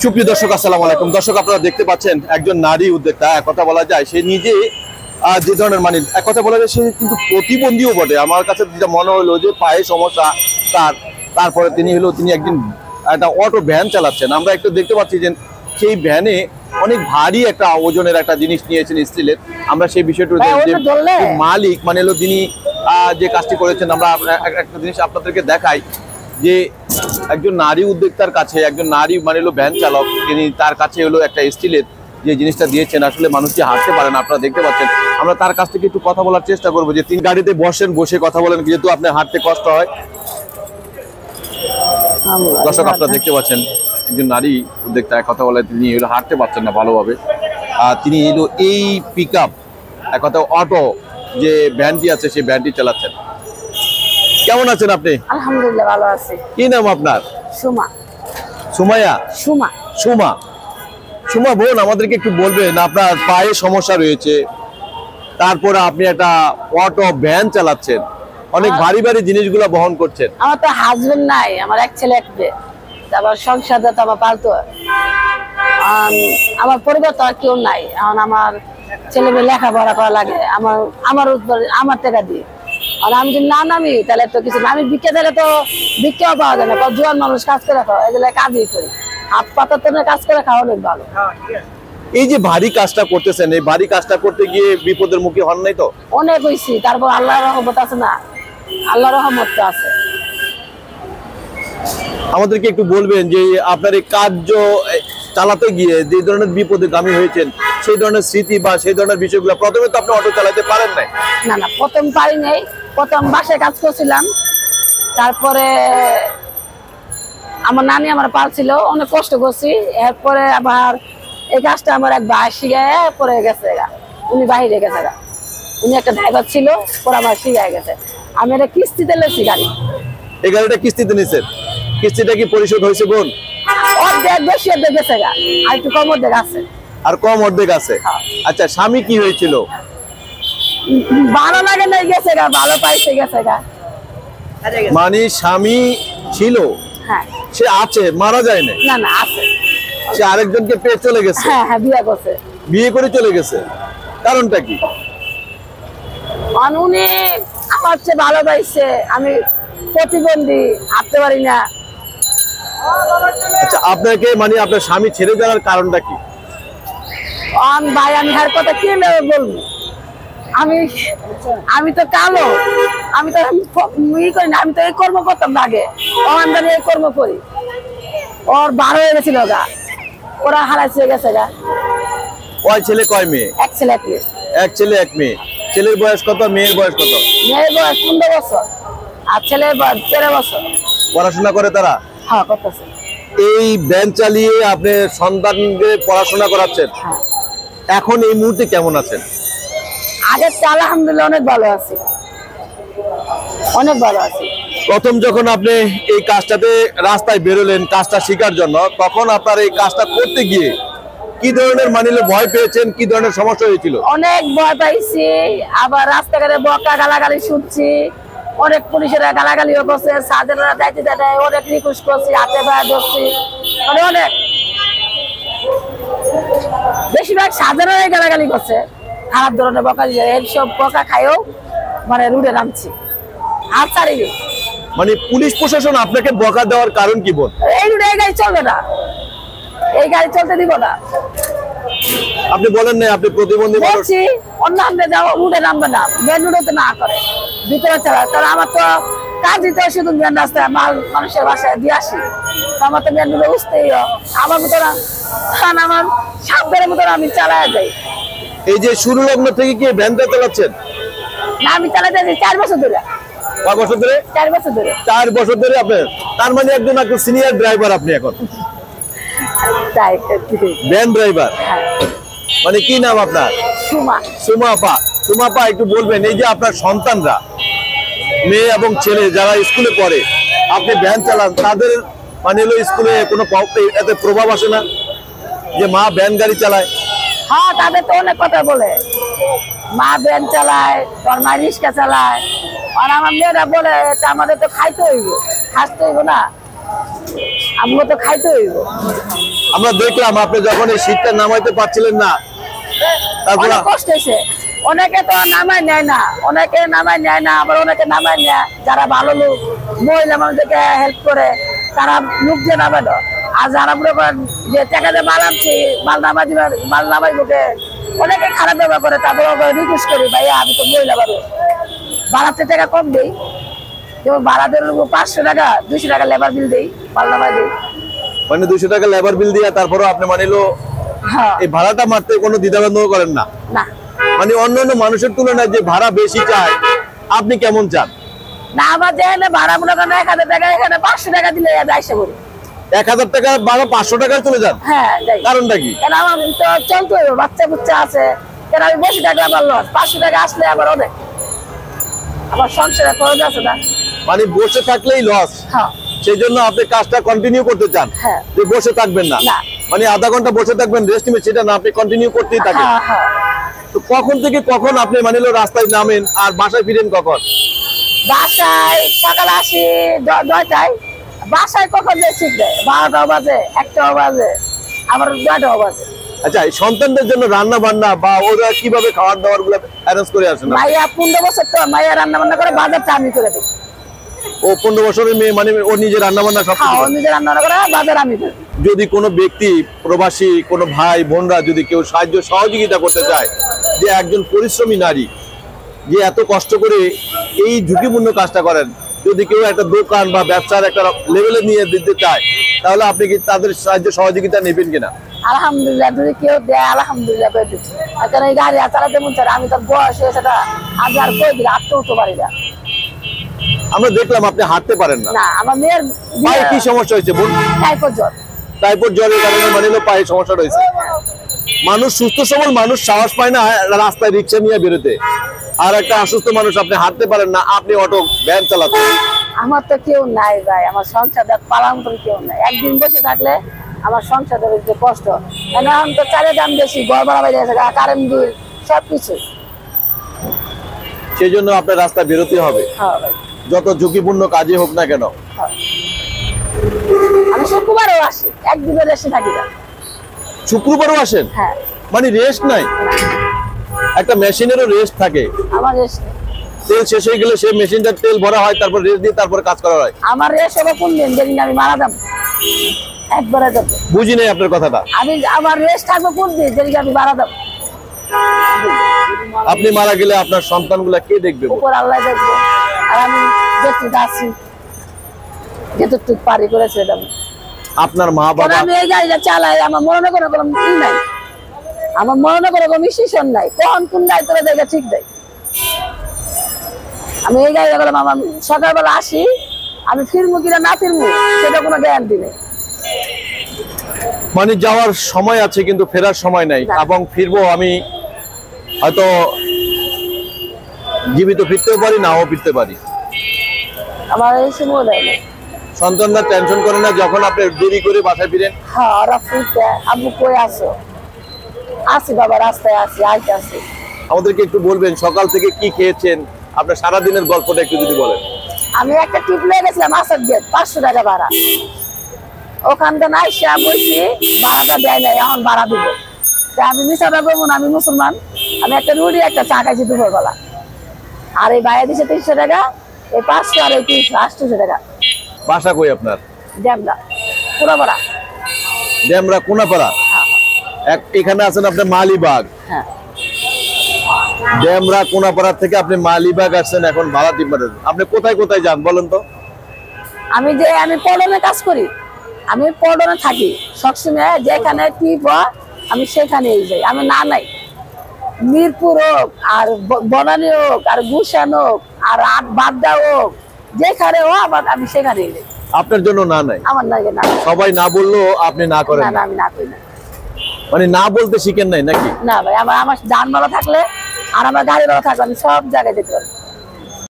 সুপ্রিয় দর্শক, আসসালামু আলাইকুম। দর্শক, আপনারা দেখতে পাচ্ছেন একজন নারী উদ্যোক্তা। এক কথা বলা যায় সে নিজে যে ধরনের এক কথা বলা যায় সে কিন্তু প্রতিবন্ধীও বটে। আমার কাছে যেটা মনে হলো যে পায়ে সমস্যা তারপরে তিনি একদিন একটা অটো ভ্যান চালাচ্ছেন। আমরা একটু দেখতে পাচ্ছি যে সেই ভ্যানে অনেক ভারী একটা ওজনের একটা জিনিস নিয়েছেন স্টিলের। আমরা সেই বিষয়টা মালিক তিনি যে কাজটি করেছেন, আমরা একটা জিনিস আপনাদেরকে দেখাই যে একজন নারী উদ্যোক্তার কাছে একজন নারী ভ্যান চালক, তিনি তার কাছে একটা স্টিলের যে জিনিসটা দিয়েছেন। আসলে মানুষ যে হাঁটতে পারেন, আপনারা দেখতে পাচ্ছেন। আমরা তার কাছ থেকে একটু কথা বলার চেষ্টা করবো যে তিনি গাড়িতে বসে কথা বলেন, যেহেতু আপনার হাঁটতে কষ্ট হয়। দর্শক, আপনারা দেখতে পাচ্ছেন একজন নারী উদ্যোক্তা কথা বলে, তিনি হাঁটতে পারছেন না ভালোভাবে। তিনি এই পিক আপ এক কথা অটো যে ভ্যানটি আছে সেই ভ্যানটি চালাচ্ছেন। কেমন আছেন আপনি? আলহামদুলিল্লাহ, ভালো আছি। কি নাম আপনার? সুমা। সুমাইয়া? সুমা বোন, আমাদেরকে একটু বলবেন, আপনার পায়ে সমস্যা রয়েছে, তারপরে আপনি একটা অটো ভ্যান চালাচ্ছেন, অনেক ভারী ভারী জিনিসগুলো বহন করছেন। আমার তো হাজবেন্ড নাই, আমার এক ছেলে এক মেয়ে, তারপর সংসার তো আমার পালতো। আমার পরিবার তো আর কেউ নাই। এখন আমার ছেলে মেয়ে লেখাপড়া করা লাগে, আমার টাকা দিয়ে। আর আমি যদি না নামি তাহলে তো কিছু না। আমি ভিক্ষা দিলে তো ভিক্ষাও পাওয়া যায় না। জোয়ান মানুষ কাজ করে খাওয়া, এগুলো কাজই করি। হাত পাতার তো কাজ করে খাওয়া অনেক ভালো। এই যে ভারী কাজটা করতেছেন, এই ভারী কাজটা করতে গিয়ে বিপদের মুখে হন নাই তো? অনেক হয়েছি, তারপর আল্লাহর রহমত আছে না, আল্লাহর রহমত তো আছে। আমাদেরকে একটু বলবেন যে আপনার এই কার্য চালাতে গিয়ে যে ধরনের বিপদে গামী হয়েছেন, সেই ধরনের স্মৃতি বা সেই ধরনের বিষয়গুলো। প্রথমে তো আপনি অটো চালাতে পারেন নাই? না, প্রথম পারি নাই। প্রথম বাসায় কাজ করছিলাম, তারপরে আমার নানি আমার পালছিল, অনেক কষ্ট করছি। এরপরে আবার এই কাজটা আমার এক ভাই শিখায় পরে গেছে, উনি বাহিরে গেছে। উনি একটা ড্রাইভার ছিল, পরে আমার শিখায় গেছে। আমি এটা কিস্তিতে লেছি গাড়ি। এই গাড়িটা কিস্তিতে নিছেন? কিস্তিটা কি পরিশোধ হয়েছে বোন? অর্ধেক বেশি অর্ধেক গেছে, আর একটু কম অর্ধেক আছে। আর কম অর্ধেক আছে? আচ্ছা, স্বামী কি হয়েছিল? ভালো লাগে নাই, গেছে ভালো পাইছে গেছে। মানে স্বামী ছিল? হ্যাঁ। সে আছে, মারা যায় না? না, আছে। সে আরেকজনকে পেয়ে চলে গেছে? হ্যাঁ, বিয়ে করছে। বিয়ে করে চলে গেছে, কারণটা কি? উনি আমার চেয়ে ভালো পাইছে। আমি প্রতিবন্ধী, হাঁটতে পারি না। আচ্ছা, আপনাকে আপনার স্বামী ছেড়ে দেওয়ার কারণটা কি? ভাই, আমি হার কথা কি বলবো? আমি তো কালো, আমি তো করি না। আমি তো এই কর্ম করতাম আগে, আমি এই কর্ম করি। ওর 12 হয়ে গেছিল ওরা হারাইছে গেছে কয় ছেলে কয় মেয়ে? এক ছেলে এক মেয়ে। এক ছেলে এক মেয়ে। ছেলের বয়স কত, মেয়ের বয়স কত? মেয়ের বয়স 15 বছর আর ছেলের বয়স 13 বছর। পড়াশোনা করে তারা? হ্যাঁ, করতেছে। এই ভ্যান চালিয়ে আপনি সন্তানকে পড়াশোনা করাচ্ছেন। হ্যাঁ। এখন এই মুহূর্তে কেমন আছেন? আগের চেয়ে আলহামদুলিল্লাহ অনেক ভালো আছি, অনেক ভালো আছি। প্রথম যখন আপনি এই কাজটাতে রাস্তায় বেরোলেন কাজটা শেখার জন্য, তখন আপনার এই কাজটা করতে গিয়ে কি ধরনের ভয় পেয়েছেন, কি ধরনের সমস্যা হয়েছিল? অনেক ভয় পাইছি, আবার রাস্তাঘাটে বকা গালাগালি শুনছি, অনেক পুলিশেরা গালাগালিও করছে, সাধারণরা দায়িত্ব দেয়, অনেক রিকোয়েস্ট করছি, হাতে পায়ে ধরছি, অনেক বেশিরভাগ সাধারণরাই গালাগালি করছে, খারাপ ধরনের বকা দিয়ে। এইসব বকা খাইও রুটে নামছি, আর ছাড়িনি। পুলিশ প্রশাসন আপনাকে বকা দেওয়ার কারণ কি বোন? এই রুটে এই গাড়ি চলবে না, এই গাড়ি চলতে দিব না। আপনি বলেন না আপনি প্রতিবন্ধী মানুষ? অন্য রুটে নামবে না, মেন রুটে না করে ভিতরে চালায়। কারণ আমার তো কাজ দিতে শুধু মেন রাস্তায় মাল মানুষের বাসায় দিয়ে আসি, আমার তো মেন রুটে বুঝতেই আমার মতন আমার সাবধানের মতন আমি চালায় যাই। এই যে শুরু লগ্ন থেকে কি ভ্যানটা চালাচ্ছেন? না, আমি চালাতে 4 বছর ধরে। 5 বছর ধরে? 4 বছর ধরে। 4 বছর ধরে আপনার, তার মানে একজন সিনিয়র ড্রাইভার আপনি এখন? Van driver. কি নাম আপনার? সুমাপা, একটু বলবেন এই যে আপনার সন্তানরা, মেয়ে এবং ছেলে যারা স্কুলে পড়ে, আপনি ভ্যান চালান, তাদের স্কুলে কোনো এতে প্রভাব আসে না যে মা ভ্যান গাড়ি চালায়? হ্যাঁ, তাদের তো অনেক কথা বলে, মা ভ্যান চালায়, তোর মা রিক্সা চালায়। আর আমার মেয়েরা বলে আমাদের তো খাইতে হইব, খাসতে হইব না, আমগো তো খাইতে হইব। আমরা দেখলাম আপনি যখন এই শীতটা নামাইতে পারছিলেন না, তারপর অনেক কষ্ট হয়েছে। অনেকে তো নামাই নেয় না, অনেকে নামাই নেয় না, আবার অনেকে নামাই নেয়। যারা ভালো লোক, মহিলা মানুষদেরকে হেল্প করে, তারা মুখ দিয়ে নামে না। আর যারা মনে করেন যে টাকা দিয়ে মাল আনছি, মাল নামাই মুখে, অনেকে খারাপ ব্যবহার করে। তারপরে রিকোয়েস্ট করি, ভাইয়া আমি তো মহিলা মানুষ, ভাড়াতে টাকা কম দিই। যেমন ভাড়া দেবো 500 টাকা, 200 টাকা লেবার বিল দিই, মাল নামাই দিই। মানে 200 টাকা লেবার বিল দিয়ে তারপরে আপনি মানিলো হ্যাঁ, এই ভাড়াটা মারতে কোনো দ্বিধাদ্বন্দ্ব করেন না? না মানে অন্যান্য মানুষের তুলনায় যে ভাড়া বেশি চায়, আপনি কেমন চান? না, আমার যেখানে ভাড়া মনে করেন 1000 টাকা, এখানে 500 টাকা দিলে আইসা করি। 1000 টাকা ভাড়া 500 টাকায় চলে যান? হ্যাঁ, যাই। কারণটা কি? কেন আমার তো চলতে হবে, বাচ্চা বুচ্চা আছে। কেন আমি বসে থাকলে আমার লস, 500 টাকা আসলে আমার অনেক, আমার সংসারে খরচ আছে না। মানে বসে থাকলেই লস, হ্যাঁ সেই জন্য আপনি কাজটা কন্টিনিউ করতে চান, হ্যাঁ। যে বসে থাকবেন না। না। মানে আধা ঘন্টা বসে থাকবেন, রেস্ট নেবেন, সেটা না, আপনি কন্টিনিউ করতেই থাকেন। হ্যাঁ হ্যাঁ। তো কখন থেকে কখন আপনি মানিলো রাস্তায় নামেন আর বাসায় ফিরেন কখন? বাসায় সকালে আসি 9টায়, বাসায় কখন যে ঠিক দেয় 12টাও বাজে, 1টাও বাজে, আবার 2টাও বাজে। আচ্ছা, এই সন্তানদের জন্য রান্না বান্না বা ওরা কিভাবে খাবার দাবার গুলো অ্যারেঞ্জ করে আসেন? মাইয়া 15 বছর তো, মাইয়া রান্না বান্না করে, বাজারটা আমি করে দিই। ও 15 বছরের মেয়ে, মানে ও নিজে রান্না বান্না সব হ্যাঁ, কিছু ও করে? নিজে রান্না করে, বাজার আমি করি। যদি কোনো ব্যক্তি, প্রবাসী কোনো ভাই বোনরা যদি কেউ সাহায্য সহযোগিতা করতে চায়, যে একজন পরিশ্রমী নারী যে এত কষ্ট করে এই ঝুঁকিপূর্ণ কাজটা করেন, যদি কেউ একটা দোকান বা ব্যবসার একটা লেভেলে নিয়ে দিতে চায়, তাহলে আপনি কি তাদের সাহায্য সহযোগিতা নেবেন কিনা? আলহামদুলিল্লাহ, যদি কেউ দেয় আলহামদুলিল্লাহ করে দিচ্ছি। কারণ এই গাড়ি আর চালাতে মন চায় না। আমি তো বয়স হয়েছে, আজ আর কই দিলে আটতে উঠতে পারি না। আমরা দেখলাম আপনি হাঁটতে পারেন না। না, আমার মেয়ের পায়ে কি সমস্যা হয়েছে বোন? টাইফয়েড জ্বর। টাইফয়েড জ্বরের কারণে মানিলো পায়ে সমস্যা রয়েছে। মানুষ, সুস্থ সবল মানুষ সাহস পায় না রাস্তায় রিক্সা নিয়ে বেরোতে, আর একটা অসুস্থ মানুষ, আপনি হাঁটতে পারেন না, আপনি অটো ভ্যান চালাতে। আমার তো কেউ নাই ভাই, আমার সংসার পালার মতন কেউ নাই। একদিন বসে থাকলে আমার সংসার যে কষ্ট। এখন তো চালের দাম বেশি, ঘর ভাড়া বেড়ে গেছে, কারেন্ট বিল, সবকিছু। সেই জন্য আপনার রাস্তায় বেরোতে হবে, হ্যাঁ ভাই, যত ঝুঁকিপূর্ণ কাজই হোক না কেন। হ্যাঁ। আমি শুক্রবারও আসি, একদিনের রেস্টে থাকি না। শুক্রবারও আসেন? হ্যাঁ। মানে রেস্ট নাই? একটা মেশিনেরও রেস্ট থাকে। আমার রেস্ট, তেল শেষ হয়ে গেলে সেই মেশিনটার তেল ভরা হয়, তারপর রেস্ট দিয়ে তারপর কাজ করা হয়। আমার রেস্ট হলো কোন দিন, যেদিন আমি মারা যাবো, একবারে যাবো। বুঝি নাই আপনার কথাটা। আমার রেস্ট থাকবো কোন দিন, যেদিন আমি মারা যাবো। আপনি মারা গেলে আপনার সন্তানগুলা কে দেখবে? উপর আল্লাহ দেখবো, আর আমি যেটুকু আছি, যেটুকু পারি করেছে যাবো। আপনার মা বাবা? আমি এই গাড়িটা চালাই, আমার মনে করে কোনো ই নাই, আমার মনে করে কোনো ডিসিশন নাই, কখন কোন গাড়ি তোরা জায়গা ঠিক দেয়। আমি এই গাড়িটা করলাম, আমার সকালবেলা আসি, আমি ফিরবো কিনা না ফিরবো সেটা কোনো গ্যারান্টি নেই। মানে যাওয়ার সময় আছে কিন্তু ফেরার সময় নাই, এবং ফিরবো আমি হয়তো জীবিত ফিরতেও পারি, নাও ফিরতে পারি। আমার এই সময় দেয় না। সন্তানরা টেনশন করে না যখন আপনি দেরি করে বাসায় ফিরেন? হ্যাঁ, ওরা ফুটে, আব্বু কই আসো? আসি বাবা, রাস্তায় আসি, আইতে আসি। আমাদেরকে একটু বলবেন সকাল থেকে কি খেয়েছেন, আপনার সারাদিনের গল্পটা একটু যদি বলেন। আমি একটা টিপ নিয়ে গেছিলাম আসার গেট, 500 টাকা ভাড়া। ওখান থেকে আইসা বলছি ভাড়াটা দেয় নাই, এখন ভাড়া দিব। আমি মিশাটা করবো না, আমি মুসলমান। আমি একটা রুটি একটা চা খাইছি দুপুরবেলা। আর এই বাইরে দিচ্ছে 300 টাকা, এই 500 আর এই 300, 800 টাকা। বাসা কই আপনার? ড্যামরা, পুরাপাড়া। ড্যামরা কোনাপাড়া? এখানে আছেন আপনি মালিবাগ। হ্যাঁ। ড্যামরা কোনাপাড়া থেকে আপনি মালিবাগ আসছেন এখন ভাড়া টিপারেন। আপনি কোথায় কোথায় যান বলেন তো? আমি পল্টনে কাজ করি, আমি পল্টনে থাকি সবসময়। যেখানে টিপ হয় আমি সেখানেই যাই। আমি না নাই মিরপুর হোক, আর বনানী হোক, আর গুলশান হোক, আর বাড্ডা হোক, যেখানে হোক আমি সেখানেই যাই। আপনার জন্য না নাই? আমার নাই না। সবাই না বললেও আপনি না করেন? না, আমি না করি না। মানে না বলতে শিখেন নাই নাকি? না ভাই, আমার যান ভালো থাকলে আর আমার গাড়ি ভালো থাকলে আমি সব জায়গায় যেতে পারি।